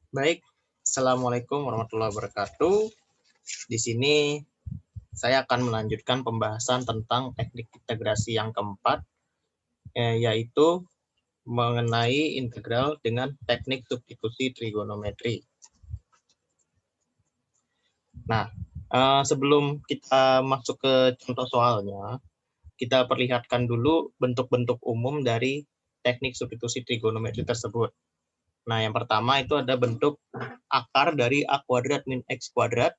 Baik, Assalamualaikum warahmatullahi wabarakatuh. Di sini saya akan melanjutkan pembahasan tentang teknik integrasi yang keempat, yaitu mengenai integral dengan teknik substitusi trigonometri. Nah, sebelum kita masuk ke contoh soalnya, kita perlihatkan dulu bentuk-bentuk umum dari teknik substitusi trigonometri tersebut. Nah, yang pertama itu ada bentuk akar dari A kuadrat min X kuadrat,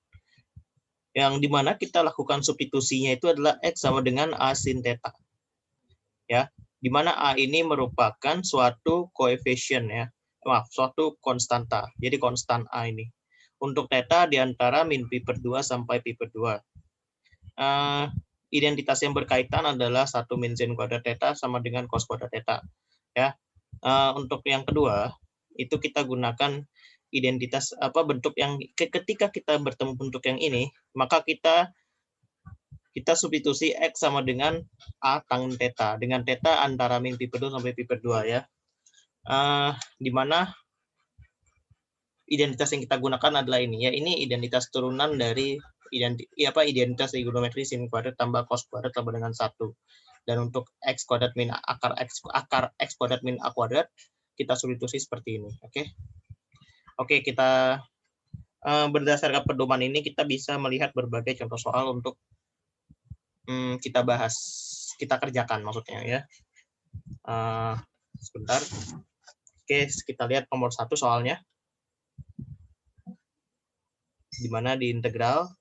yang dimana kita lakukan substitusinya itu adalah X sama dengan A sin theta. Ya, dimana A ini merupakan suatu koefisien ya, suatu konstanta. Jadi konstan A ini. Untuk theta di antara min pi per 2 sampai pi per 2. Identitas yang berkaitan adalah 1 min sin kuadrat theta sama dengan cos kuadrat theta. Ya. Untuk yang kedua, itu kita gunakan identitas bentuk yang ketika kita bertemu bentuk yang ini, maka kita substitusi X sama dengan A tangin theta. Dengan theta antara min pi per 2 sampai pi per 2 ya. Di mana identitas yang kita gunakan adalah ini ya. Ini identitas turunan dari identitas trigonometri sin kuadrat tambah cos kuadrat tambah dengan 1. Dan untuk X kuadrat min akar X kuadrat min A kuadrat kita substitusi seperti ini. Oke, kita berdasarkan pedoman ini kita bisa melihat berbagai contoh soal untuk kita bahas, kita kerjakan maksudnya ya. Sebentar. Oke, kita lihat nomor 1 soalnya. Di mana di integral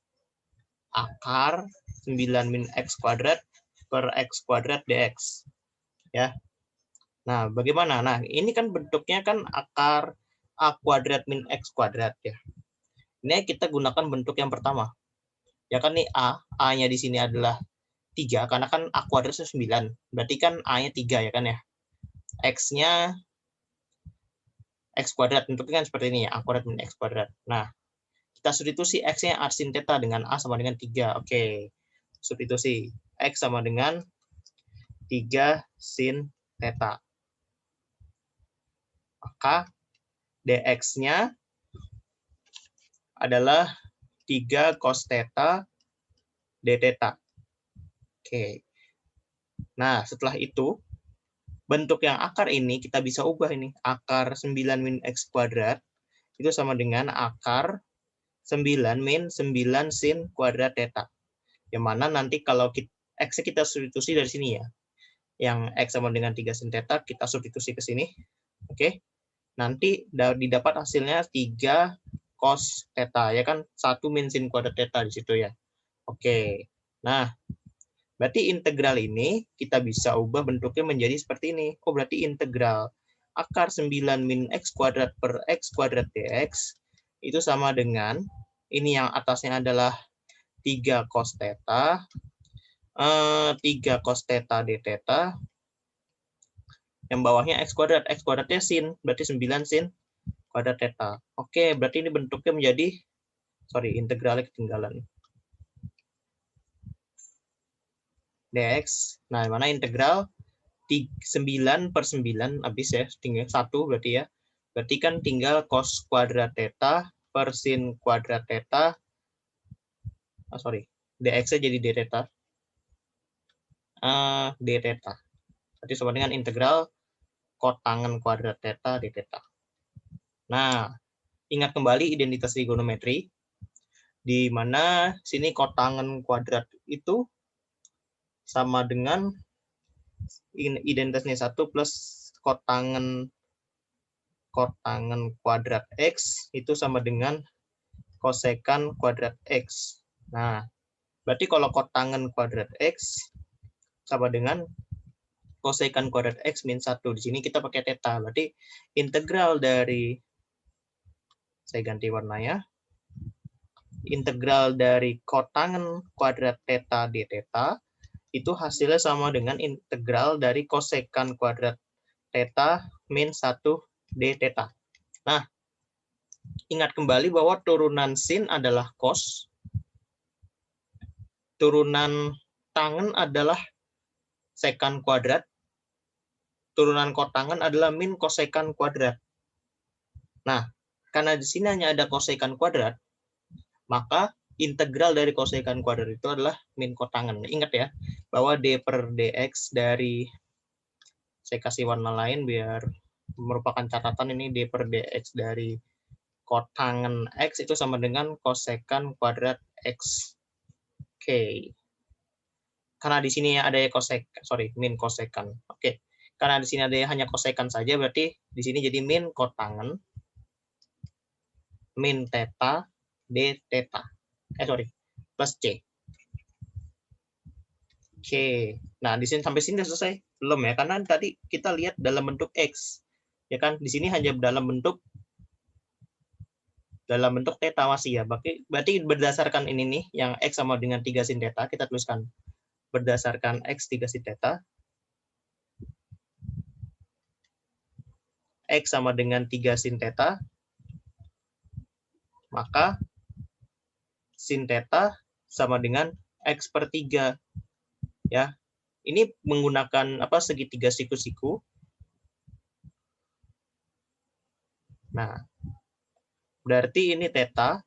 akar 9 min X kuadrat per X kuadrat dx. Ya. Nah, bagaimana? Nah, ini kan bentuknya kan akar A kuadrat min X kuadrat ya. Ini kita gunakan bentuk yang pertama. Ya kan nih A-nya di sini adalah 3, karena kan A kuadrat 9. Berarti kan A-nya 3 ya kan ya. X-nya X kuadrat, bentuknya kan seperti ini ya, A kuadrat min X kuadrat. Nah, kita substitusi X-nya A sin theta dengan A sama dengan 3. Oke, substitusi X sama dengan 3 sin theta. Maka dx-nya adalah 3 cos theta d theta. Oke. Nah, setelah itu, bentuk yang akar ini kita bisa ubah ini. Akar 9 min X kuadrat itu sama dengan akar 9 min 9 sin kuadrat theta. Yang mana nanti kalau X kita substitusi dari sini ya. Yang X sama dengan 3 sin theta, kita substitusi ke sini. Oke. Nanti didapat hasilnya 3 cos theta. Ya kan? 1 min sin kuadrat theta di situ ya. Oke. Nah, berarti integral ini kita bisa ubah bentuknya menjadi seperti ini. Oh, berarti integral akar 9 min X kuadrat per X kuadrat dx itu sama dengan, ini yang atasnya adalah 3 cos theta, 3 cos theta d theta, yang bawahnya X kuadratnya sin, berarti 9 sin kuadrat theta. Oke, berarti ini bentuknya menjadi, integralnya ketinggalan. Dx, nah mana integral 9 per 9 habis ya, tinggal 1 berarti ya. Berarti kan tinggal cos kuadrat theta per sin kuadrat theta. Dx-nya jadi d theta. D theta. Berarti sama dengan integral kotangen kuadrat theta d theta. Nah, ingat kembali identitas trigonometri, di mana sini kotangen kuadrat itu sama dengan identitasnya 1 plus kotangen kuadrat X itu sama dengan kosekan kuadrat X. Nah, berarti kalau kotangen kuadrat X sama dengan kosekan kuadrat X min 1. Di sini kita pakai theta. Berarti integral dari, saya ganti warnanya, integral dari kotangen kuadrat theta d theta itu hasilnya sama dengan integral dari kosekan kuadrat theta min 1 d theta. Nah, ingat kembali bahwa turunan sin adalah cos, turunan tangen adalah sekan kuadrat, turunan kotangen adalah min kosekan kuadrat. Nah, karena di sini hanya ada kosekan kuadrat, maka integral dari kosekan kuadrat itu adalah min kotangen. Ingat ya, bahwa d per dx dari, saya kasih warna lain biar merupakan catatan, ini d per dx dari kotangen x itu sama dengan kosekan kuadrat x. Oke. Karena di sini ada min kosekan. Oke. Karena di sini ada hanya kosekan saja, berarti di sini jadi min kotangen min theta d theta. Plus c. Oke. Nah, di sini sampai sini selesai? Belum ya, karena tadi kita lihat dalam bentuk x. Ya kan? Di sini hanya dalam bentuk theta masih ya. Berarti berdasarkan ini nih, yang x sama dengan 3 sin theta, kita tuliskan berdasarkan x 3 sin theta, x sama dengan 3 sin theta, maka sin theta sama dengan x per 3. Ya. Ini menggunakan segitiga siku-siku. Nah, berarti ini theta,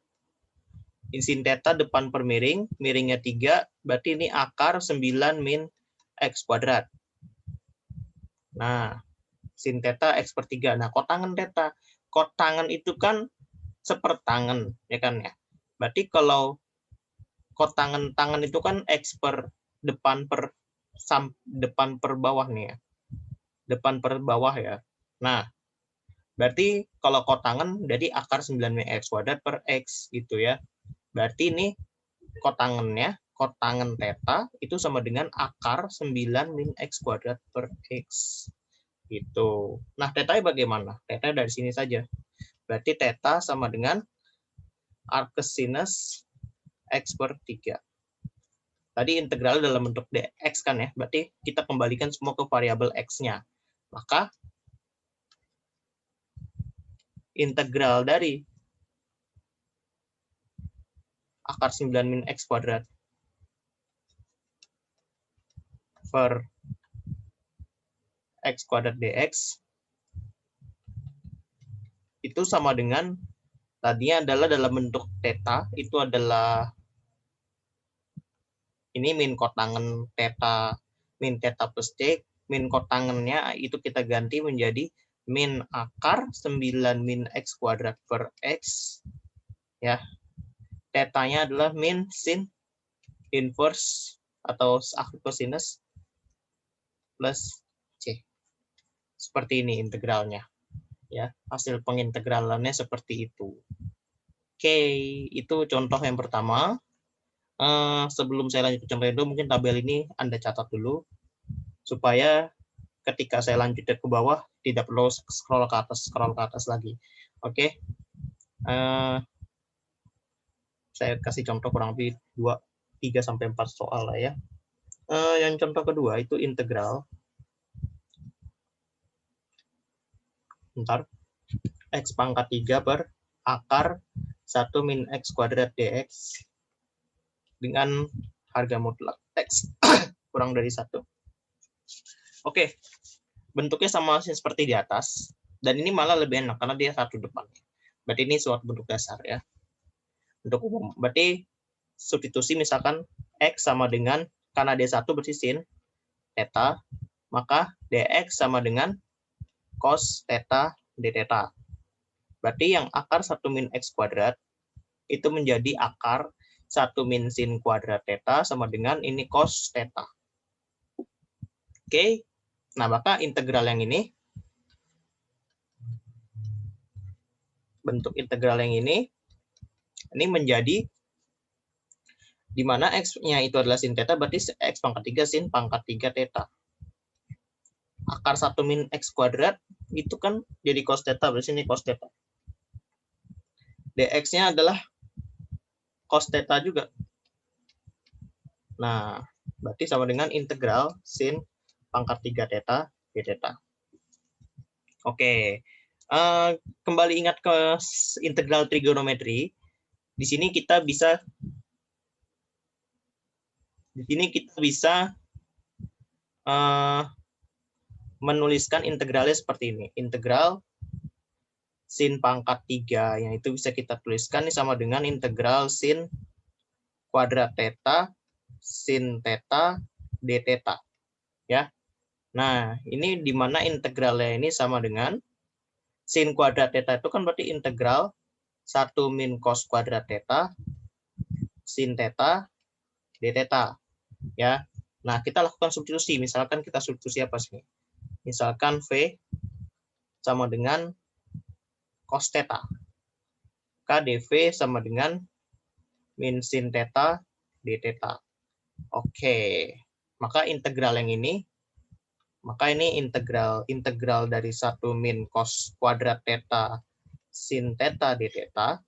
sin theta depan per miring, miringnya 3, berarti ini akar 9 min x kuadrat. Nah, sin theta x per 3. Nah, kotangen theta. Kotangen itu kan sepertangen, ya kan ya. Berarti kalau kotangen tangan itu kan x per depan per bawah nih ya. Depan per bawah ya. Nah, berarti kalau kotangen jadi akar 9 min x kuadrat per x gitu ya. Berarti ini kotangennya, kotangen theta itu sama dengan akar 9 min x kuadrat per x. Gitu. Nah, theta bagaimana? Theta dari sini saja. Berarti theta sama dengan arcsinus x per 3. Tadi integral dalam bentuk dx kan ya. Berarti kita kembalikan semua ke variabel x-nya. Maka integral dari akar 9 min x kuadrat per x kuadrat dx itu sama dengan tadinya adalah dalam bentuk theta, itu adalah ini min kotangen theta, min theta plus c, min kotangennya itu kita ganti menjadi min akar 9 min x kuadrat per x, ya. Theta-nya adalah min sin inverse atau cosinus plus c. Seperti ini integralnya, ya. Hasil pengintegralannya seperti itu. Oke, itu contoh yang pertama. Sebelum saya lanjut ke contoh itu, mungkin tabel ini Anda catat dulu, supaya ketika saya lanjut ke bawah, tidak perlu scroll ke atas lagi. Oke. Saya kasih contoh kurang lebih 3-4 soal lah ya. Yang contoh kedua itu integral. Bentar. X pangkat 3 per akar 1 min x kuadrat dx dengan harga mutlak X kurang dari 1. Oke, bentuknya sama seperti di atas, dan ini malah lebih enak karena dia satu depan. Berarti ini suatu bentuk dasar ya. Untuk umum, berarti substitusi misalkan X sama dengan, karena dia satu berarti sin theta, maka dx sama dengan cos theta d theta. Berarti yang akar 1 min x kuadrat itu menjadi akar 1 min sin kuadrat theta sama dengan ini cos theta. Oke. Nah, maka integral yang ini, bentuk integral yang ini menjadi di mana x-nya itu adalah sin theta, berarti x pangkat 3 sin pangkat 3 theta. Akar 1 min x kuadrat itu kan jadi cos theta, berarti ini cos theta. dx-nya adalah cos theta juga. Nah, berarti sama dengan integral sin pangkat 3 theta d theta. Oke. Kembali ingat ke integral trigonometri. Di sini kita bisa menuliskan integralnya seperti ini. Integral sin pangkat 3, yang itu bisa kita tuliskan ini sama dengan integral sin kuadrat theta sin theta d theta. Ya. Nah, ini di mana integralnya ini sama dengan sin kuadrat theta itu kan berarti integral 1 min cos kuadrat theta sin theta d theta. Ya. Nah, kita lakukan substitusi. Misalkan kita substitusi apa sih? Misalkan V sama dengan cos theta. KdV sama dengan min sin theta d theta. Oke. Maka integral yang ini, maka ini integral dari 1 min cos kuadrat theta sin theta d theta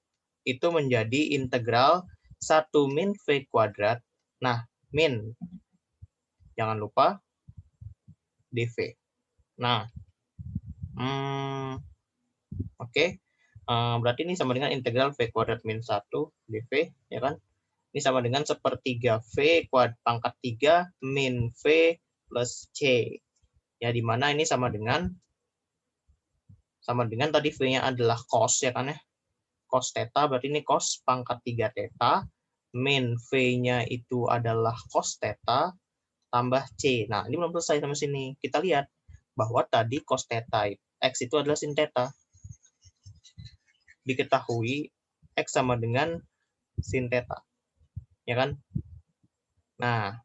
itu menjadi integral 1 min V kuadrat. Nah, min jangan lupa dV. Nah, oke. Berarti ini sama dengan integral V kuadrat min 1 dV, ya kan? Ini sama dengan sepertiga V pangkat 3 min V plus C. Ya, di mana ini sama dengan tadi V-nya adalah cos, ya kan ya? Cos theta, berarti ini cos pangkat 3 theta, min V-nya itu adalah cos theta, tambah C. Nah, ini belum selesai sampai sini. Kita lihat bahwa tadi cos theta X itu adalah sin theta. Diketahui X sama dengan sin theta. Ya kan? Nah,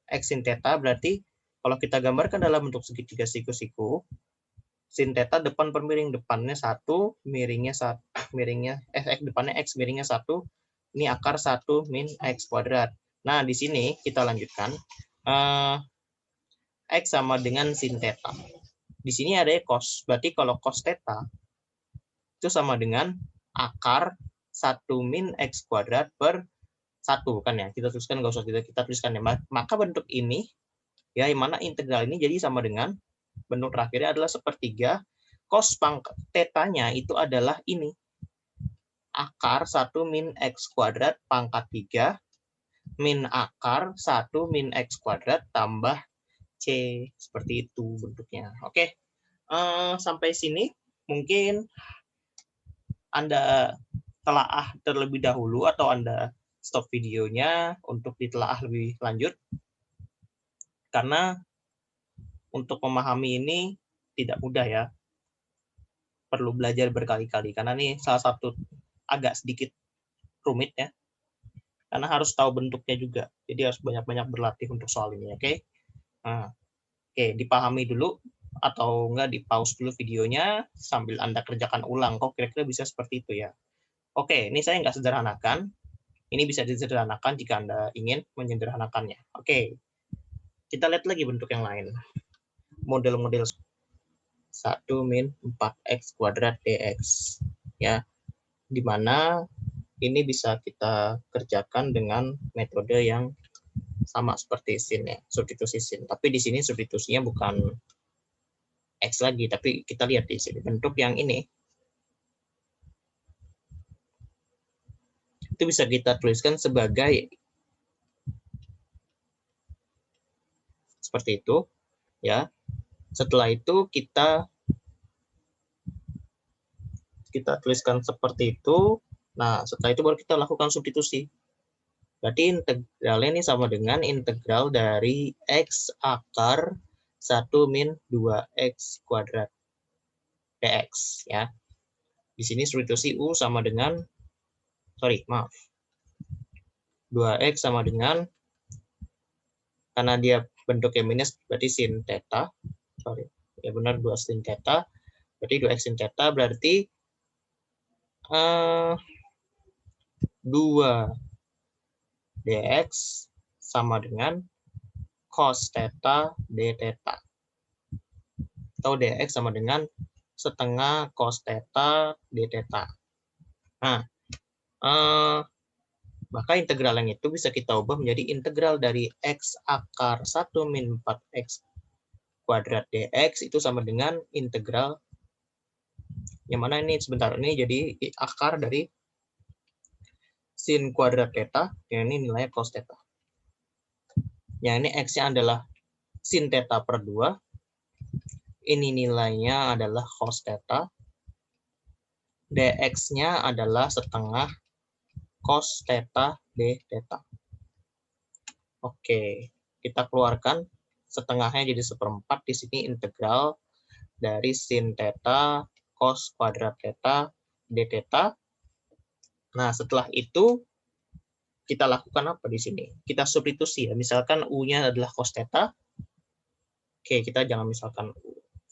X sin theta berarti kalau kita gambarkan dalam bentuk segitiga siku-siku, sin theta depan per miring, depannya 1, miringnya 1, depannya X, miringnya 1, ini akar 1 min X kuadrat. Nah, di sini kita lanjutkan. X sama dengan sin theta. Di sini ada cos, berarti kalau cos theta itu sama dengan akar 1 min X kuadrat per 1, kan ya. Kita tuliskan, nggak usah kita tuliskan ya. Maka bentuk ini, ya, yang mana integral ini jadi sama dengan bentuk terakhirnya adalah sepertiga cos pangkat theta-nya itu adalah ini. Akar 1 min X kuadrat pangkat 3 min akar 1 min X kuadrat tambah C. Seperti itu bentuknya. Oke. Sampai sini mungkin Anda telaah terlebih dahulu atau Anda stop videonya untuk ditelaah lebih lanjut. Karena untuk memahami ini tidak mudah ya. Perlu belajar berkali-kali karena ini salah satu agak sedikit rumit ya. Karena harus tahu bentuknya juga. Jadi harus banyak-banyak berlatih untuk soal ini, oke? Nah, oke, dipahami dulu atau enggak di pause dulu videonya sambil Anda kerjakan ulang. Kok kira-kira bisa seperti itu ya? Oke, ini saya nggak sederhanakan. Ini bisa disederhanakan jika Anda ingin menyederhanakannya. Oke, kita lihat lagi bentuk yang lain. Model-model 1 min 4x kuadrat dx. Ya, dimana ini bisa kita kerjakan dengan metode yang sama seperti sin ya, substitusi sin. Tapi di sini substitusinya bukan X lagi, tapi kita lihat di sini bentuk yang ini. Itu bisa kita tuliskan sebagai seperti itu, ya. Setelah itu kita tuliskan seperti itu. Nah, setelah itu baru kita lakukan substitusi. Berarti integralnya ini sama dengan integral dari X akar 1 min 2X kuadrat dx. Ya. Di sini substitusi U sama dengan, 2X sama dengan, karena dia bentuknya minus, berarti sin theta. Ya benar, 2 sin theta. Berarti 2X sin theta, berarti 2 dx sama dengan cos theta d theta. Atau dx sama dengan setengah cos theta d theta. Nah, maka integral yang itu bisa kita ubah menjadi integral dari x akar 1 min 4x kuadrat dx itu sama dengan integral, yang mana ini sebentar, ini jadi akar dari sin kuadrat theta, yang ini nilainya cos theta. Yang ini x-nya adalah sin theta per 2, ini nilainya adalah cos theta, dx-nya adalah setengah cos theta d theta. Oke, kita keluarkan setengahnya jadi 1/4. Di sini integral dari sin theta cos kuadrat theta d theta. Nah, setelah itu kita lakukan apa di sini? Kita substitusi ya. Misalkan U-nya adalah cos theta. Oke, kita jangan misalkan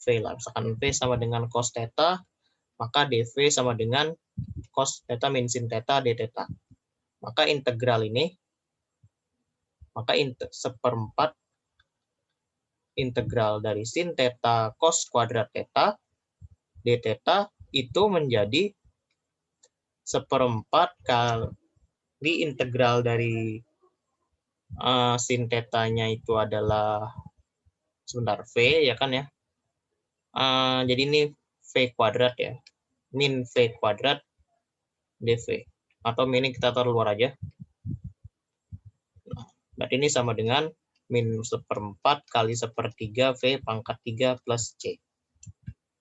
V lah. Misalkan V sama dengan cos theta, maka dV sama dengan cos theta min sin theta d theta. Maka integral ini, maka 1/4 integral dari sin theta cos kuadrat theta d theta itu menjadi 1/4 kali integral dari sin theta-nya itu adalah sebentar V ya kan ya. Jadi ini V kuadrat ya. Min V kuadrat dV. Atau min kita taruh luar aja. Nah, berarti ini sama dengan min 1/4 kali 1/3 V pangkat 3 plus C.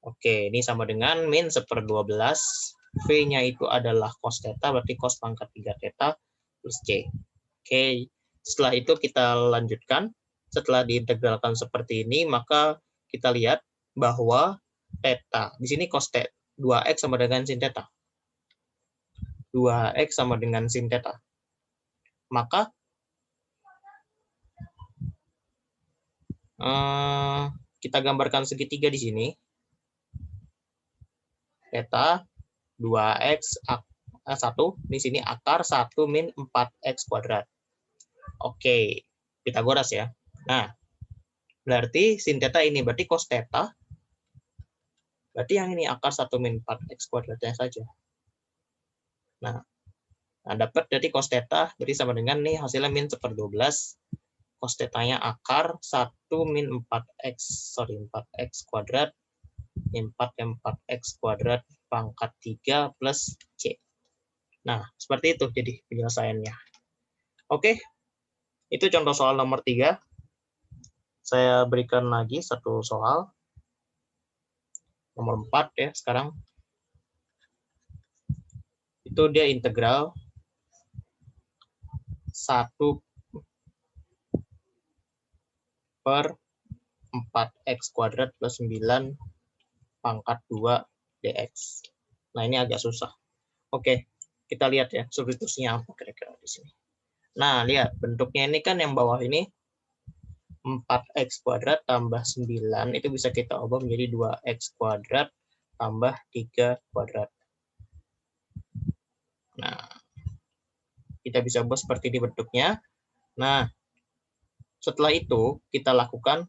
Oke, ini sama dengan min 1/12. V-nya itu adalah cos theta, berarti cos pangkat 3 theta plus C. Oke, setelah itu kita lanjutkan. Setelah diintegralkan seperti ini, maka kita lihat bahwa theta, di sini cos theta, 2x sama dengan sin theta. 2x sama dengan sin theta. Maka kita gambarkan segitiga di sini. Theta 2x 1, di sini akar 1 min 4x kuadrat. Oke, Pitagoras ya. Nah, berarti sin theta ini berarti cos theta. Berarti yang ini akar 1 min 4x kuadratnya saja. Nah, dapat berarti cos theta berarti sama dengan nih hasilnya min 1/12. Cos theta-nya akar 1 min 4x kuadrat. 4x kuadrat pangkat 3 plus C. Nah, seperti itu jadi penyelesaiannya. Oke, itu contoh soal nomor 3. Saya berikan lagi satu soal. Nomor 4 ya sekarang. Itu dia integral 1/4x kuadrat plus 9 pangkat 2 dx. Nah, ini agak susah. Oke, kita lihat ya substitusinya apa kira-kira di sini. Nah, lihat bentuknya ini kan yang bawah ini 4x kuadrat tambah 9 itu bisa kita ubah menjadi 2x kuadrat tambah 3 kuadrat. Nah, kita bisa ubah seperti ini bentuknya. Nah, setelah itu kita lakukan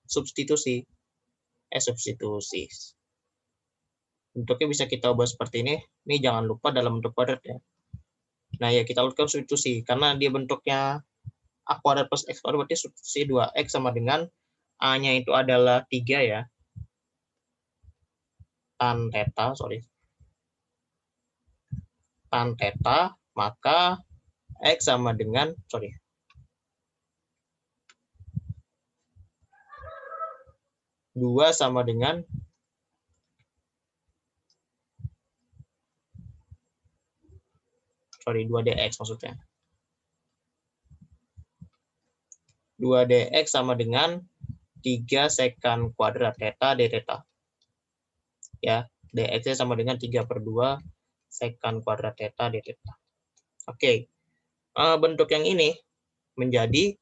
substitusi. Substitusi. Bentuknya bisa kita ubah seperti ini. Ini jangan lupa dalam bentuk kuadrat ya. Nah, ya kita lakukan substitusi karena dia bentuknya A kuadrat plus X kuadrat, berarti substitusi 2X sama dengan A-nya itu adalah 3 ya. Tan theta, maka X sama dengan, 2 sama dengan 2dx maksudnya. 2dx sama dengan 3 sekan kuadrat theta d theta. Ya, dx-nya sama dengan 3/2 sekan kuadrat theta d theta. Oke. Bentuk yang ini menjadi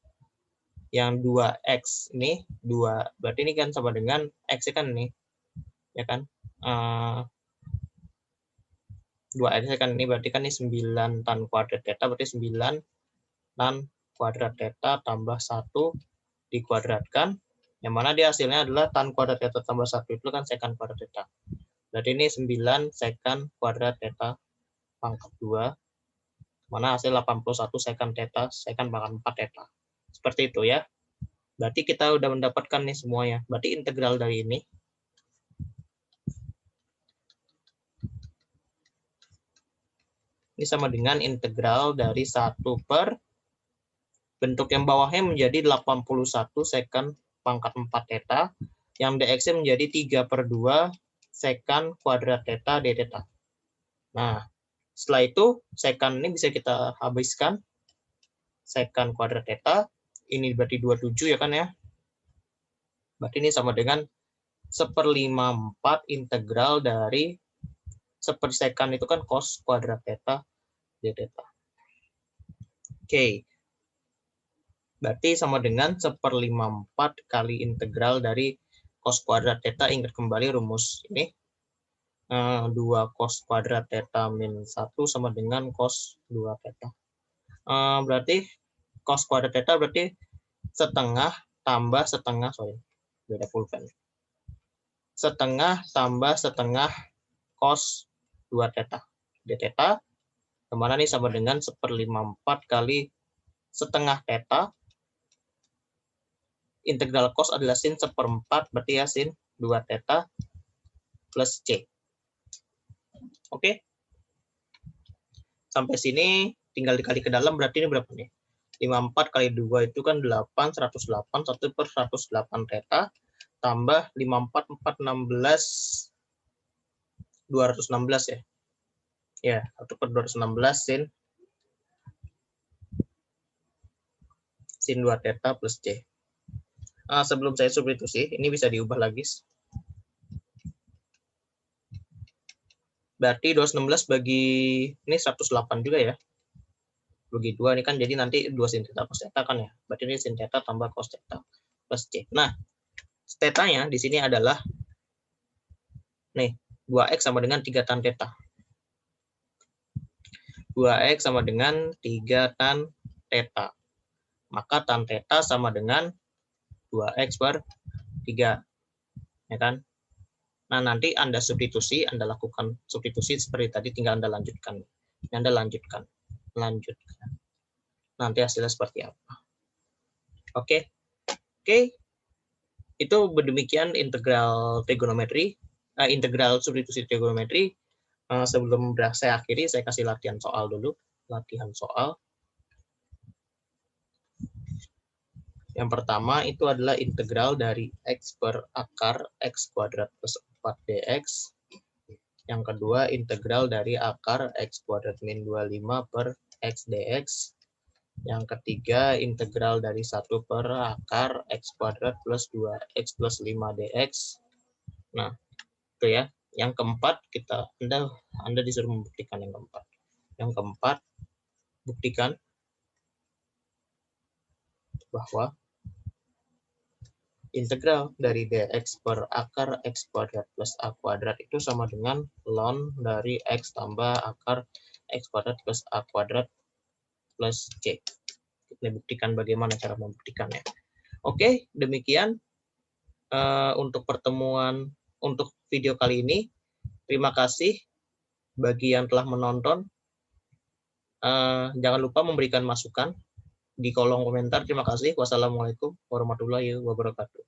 yang 2x ini 2, berarti ini kan sama dengan x kan ini. Ya kan? 2x kan ini berarti kan ini 9 tan kuadrat theta, berarti 9 tan kuadrat theta tambah 1 dikuadratkan, yang mana dia hasilnya adalah tan kuadrat theta tambah 1 itu kan sekan kuadrat theta. Berarti ini 9 sekan kuadrat theta pangkat 2, mana hasil 81 sekan theta, sekan pangkat 4 theta. Seperti itu ya. Berarti kita udah mendapatkan nih semuanya. Berarti integral dari ini sama dengan integral dari 1 per bentuk yang bawahnya menjadi 81 sekan pangkat 4 theta, yang dx-nya menjadi 3/2 sekan kuadrat theta d theta. Nah, setelah itu secant ini bisa kita habiskan. Secant kuadrat theta, ini berarti 27 ya kan ya. Berarti ini sama dengan 1/54 integral dari 1/secant itu kan cos kuadrat theta d theta. Oke. Berarti sama dengan 1/54 kali integral dari cos kuadrat theta. Ingat kembali rumus ini. 2 cos kuadrat theta min 1 sama dengan cos 2 theta. Berarti cos kuadrat theta berarti setengah tambah setengah, beda pulpen. Setengah tambah setengah cos 2 theta. D theta, kemana nih sama dengan 1/54 kali setengah theta. Integral cos adalah sin 1/4, berarti ya sin 2 theta plus C. Oke. Sampai sini tinggal dikali ke dalam, berarti ini berapa nih? 54 kali 2 itu kan 8, 108, 1/108 theta, tambah 54, 4, 16, 216 ya. Ya, 1/216 sin 2 theta plus C. Sebelum saya substitusi, ini bisa diubah lagi. Berarti 216 bagi ini 108 juga ya. Bagi 2 ini kan jadi nanti 2 sin theta cos theta kan ya. Berarti ini sin theta tambah cos theta plus C. Nah, theta-nya di sini adalah nih 2x sama dengan 3 tan theta. 2x sama dengan 3 tan theta. Maka tan theta sama dengan 2x per 3. Ya kan? Nah, nanti Anda substitusi, Anda lakukan substitusi seperti tadi, tinggal Anda lanjutkan. Anda lanjutkan. Nanti hasilnya seperti apa. Oke. Itu berdemikian integral trigonometri, integral substitusi trigonometri. Sebelum saya akhiri, saya kasih latihan soal dulu. Latihan soal. Yang pertama itu adalah integral dari x per akar x kuadrat plus 4 dx. Yang kedua integral dari akar x kuadrat min 25 per x dx. Yang ketiga integral dari 1 per akar x kuadrat plus 2x plus 5 dx. Nah, itu ya. Yang keempat Anda disuruh membuktikan yang keempat. Yang keempat, buktikan bahwa integral dari dx per akar x kuadrat plus a kuadrat itu sama dengan ln dari x tambah akar x kuadrat plus a kuadrat plus c. Kita buktikan bagaimana cara membuktikannya. Oke, demikian untuk video kali ini. Terima kasih bagi yang telah menonton. Jangan lupa memberikan masukan di kolom komentar. Terima kasih. Wassalamualaikum warahmatullahi wabarakatuh.